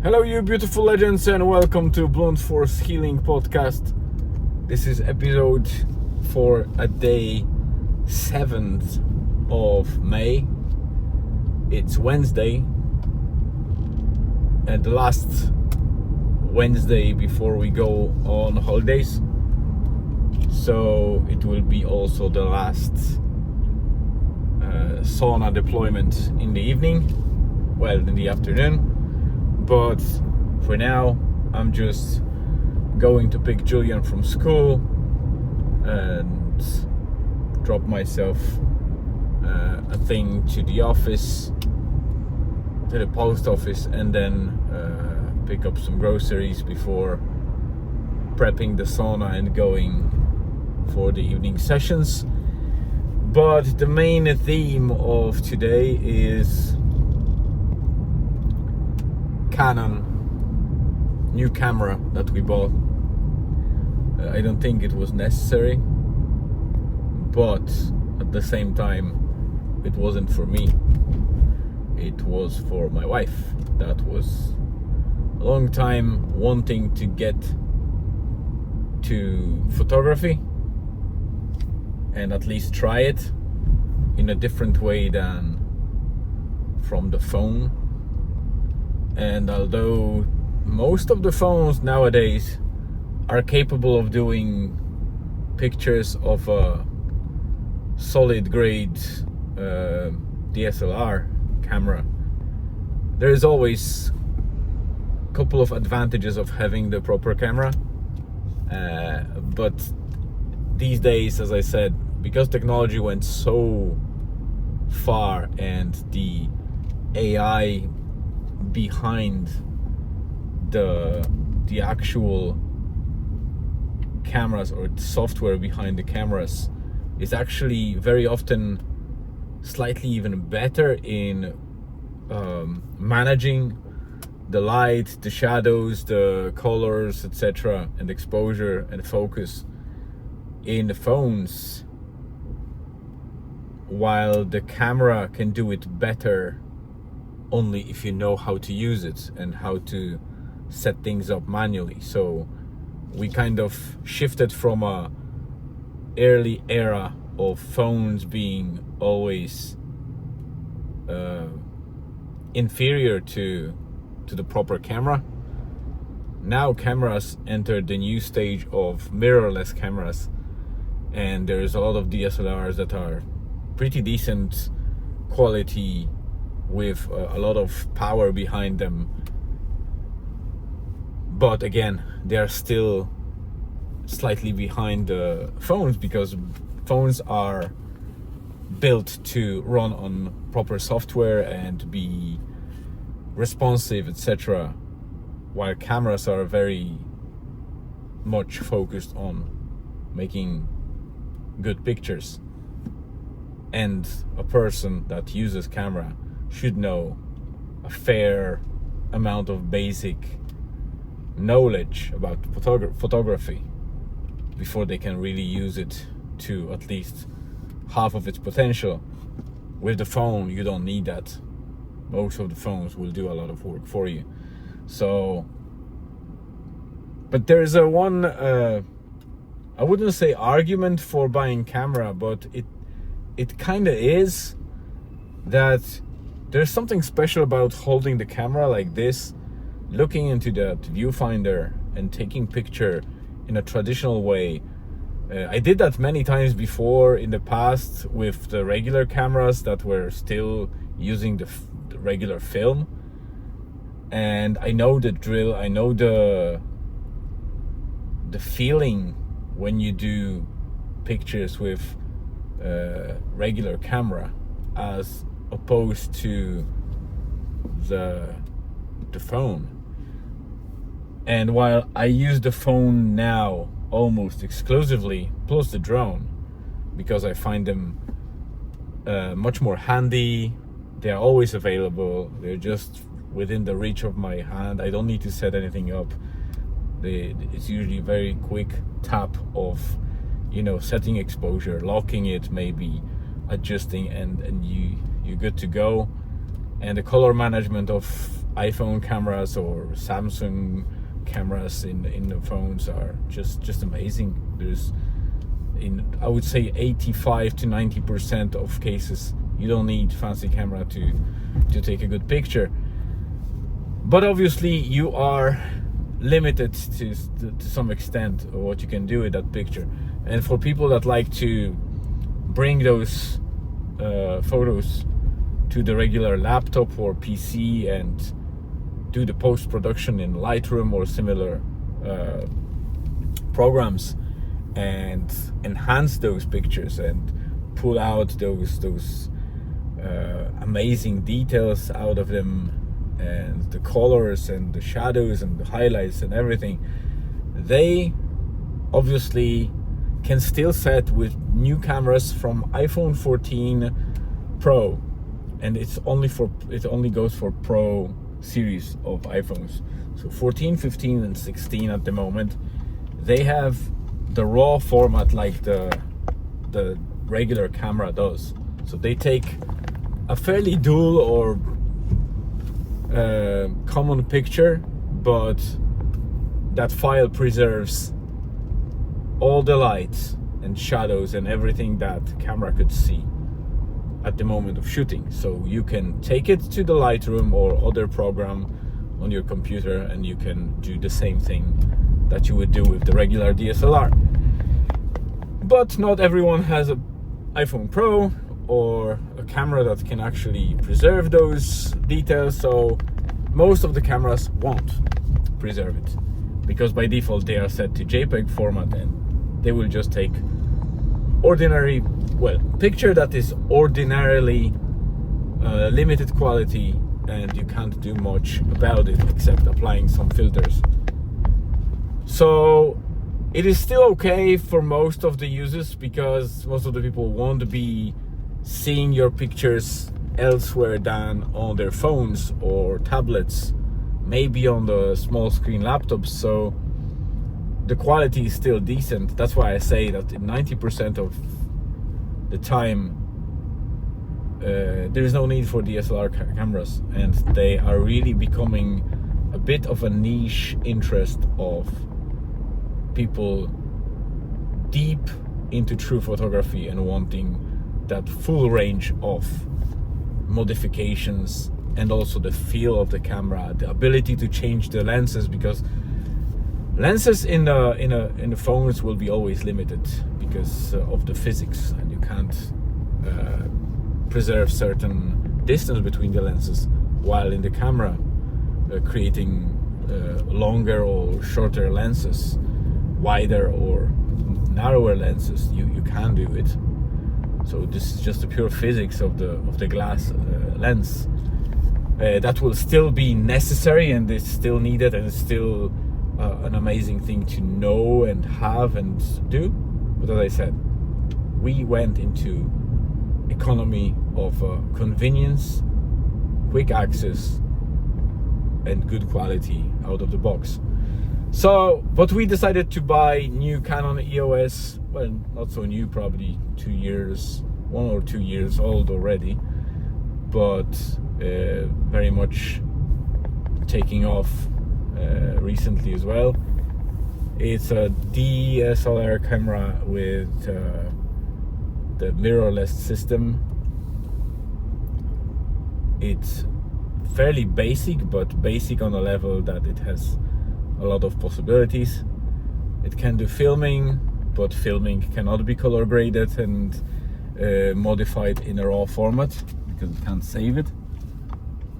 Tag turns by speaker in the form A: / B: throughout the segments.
A: Hello, you beautiful legends, and welcome to Blunt Force Healing Podcast. This is episode for a day 7th of May. It's Wednesday, and the last Wednesday before we go on holidays. So it will be also the last sauna deployment in the evening, in the afternoon. But for now, I'm just going to pick Julian from school and drop myself a thing to the office, to the post office, and then pick up some groceries before prepping the sauna and going for the evening sessions. But the main theme of today is Canon new camera that we bought. I don't think it was necessary, but at the same time it wasn't for me, it was for my wife. That was a long time wanting to get to photography and at least try it in a different way than from the phone. And although most of the phones nowadays are capable of doing pictures of a solid grade DSLR camera, there is always a couple of advantages of having the proper camera. But these days, as I said, because technology went so far and the AI behind the actual cameras, or the software behind the cameras, is actually very often slightly even better in managing the light, the shadows, the colors, etc., and exposure and focus in the phones, while the camera can do it better only if you know how to use it and how to set things up manually. So we kind of shifted from a early era of phones being always inferior to the proper camera. Now cameras enter the new stage of mirrorless cameras, and there's a lot of DSLRs that are pretty decent quality with a lot of power behind them. But again, they are still slightly behind the phones, because phones are built to run on proper software and be responsive, etc., while cameras are very much focused on making good pictures. And a person that uses camera should know a fair amount of basic knowledge about photography before they can really use it to at least half of its potential. With the phone, you don't need that. Most of the phones will do a lot of work for you. So, but there is a one, I wouldn't say argument for buying camera, but it kind of is, that there's something special about holding the camera like this, looking into the viewfinder and taking picture in a traditional way. I did that many times before in the past with the regular cameras that were still using the regular film, and I know the drill. I know the feeling when you do pictures with regular camera as opposed to the phone. And while I use the phone now almost exclusively, plus the drone, because I find them much more handy, they're always available, they're just within the reach of my hand. I don't need to set anything up. It's usually a very quick tap of, setting exposure, locking it, maybe adjusting, and you're good to go. And the color management of iPhone cameras or Samsung cameras in the phones are just amazing. There's, I would say 85 to 90% of cases you don't need fancy camera to take a good picture. But obviously you are limited to some extent of what you can do with that picture. And for people that like to bring those photos to the regular laptop or PC and do the post-production in Lightroom or similar programs and enhance those pictures and pull out those amazing details out of them, and the colors and the shadows and the highlights and everything, they obviously can still set with new cameras from iPhone 14 Pro, and it only goes for Pro series of iPhones. So 14, 15 and 16 at the moment, they have the raw format like the regular camera does. So they take a fairly dual or common picture, but that file preserves all the lights and shadows and everything that camera could see at the moment of shooting. So you can take it to the Lightroom or other program on your computer and you can do the same thing that you would do with the regular DSLR. But not everyone has an iPhone Pro or a camera that can actually preserve those details, so most of the cameras won't preserve it, because by default they are set to JPEG format and they will just take picture that is ordinarily limited quality, and you can't do much about it except applying some filters. So it is still okay for most of the users, because most of the people won't be seeing your pictures elsewhere than on their phones or tablets, maybe on the small screen laptops. So the quality is still decent. That's why I say that in 90% of the time there is no need for DSLR cameras, and they are really becoming a bit of a niche interest of people deep into true photography and wanting that full range of modifications and also the feel of the camera, the ability to change the lenses, because lenses in the phones will be always limited because of the physics, and you can't preserve certain distance between the lenses, while in the camera creating longer or shorter lenses, wider or narrower lenses, you can do it. So this is just the pure physics of the glass lens. That will still be necessary, and it's still needed, and it's still an amazing thing to know and have and do. But as I said, we went into economy of convenience, quick access, and good quality out of the box. So, but we decided to buy new Canon EOS. Well, not so new, probably 1 or 2 years old already, but very much taking off recently as well. It's a DSLR camera with the mirrorless system. It's fairly basic, but basic on a level that it has a lot of possibilities. It can do filming, but filming cannot be color graded and modified in a raw format, because it can't save it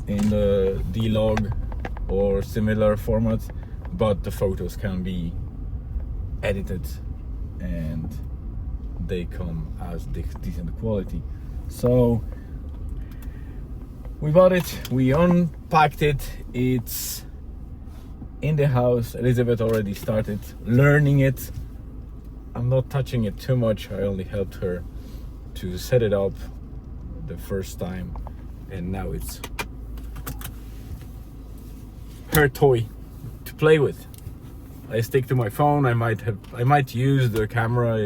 A: in the D-Log or similar format, but the photos can be edited and they come as decent quality. So we bought it, we unpacked it, it's in the house. Elizabeth already started learning it. I'm not touching it too much, I only helped her to set it up the first time, and now it's her toy to play with. I stick to my phone. I might use the camera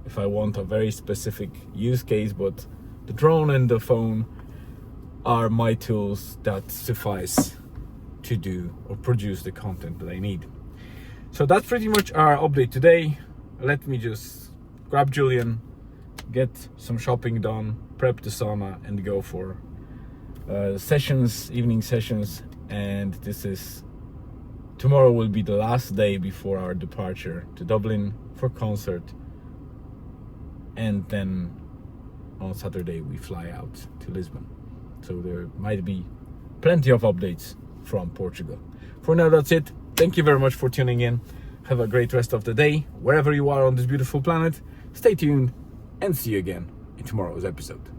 A: if I want a very specific use case, but the drone and the phone are my tools that suffice to do or produce the content that I need. So that's pretty much our update today. Let me just grab Julian, get some shopping done, prep the sauna, and go for sessions, evening sessions. And tomorrow will be the last day before our departure to Dublin for concert. And then on Saturday we fly out to Lisbon. So there might be plenty of updates from Portugal. For now, that's it. Thank you very much for tuning in. Have a great rest of the day, wherever you are on this beautiful planet. Stay tuned and see you again in tomorrow's episode.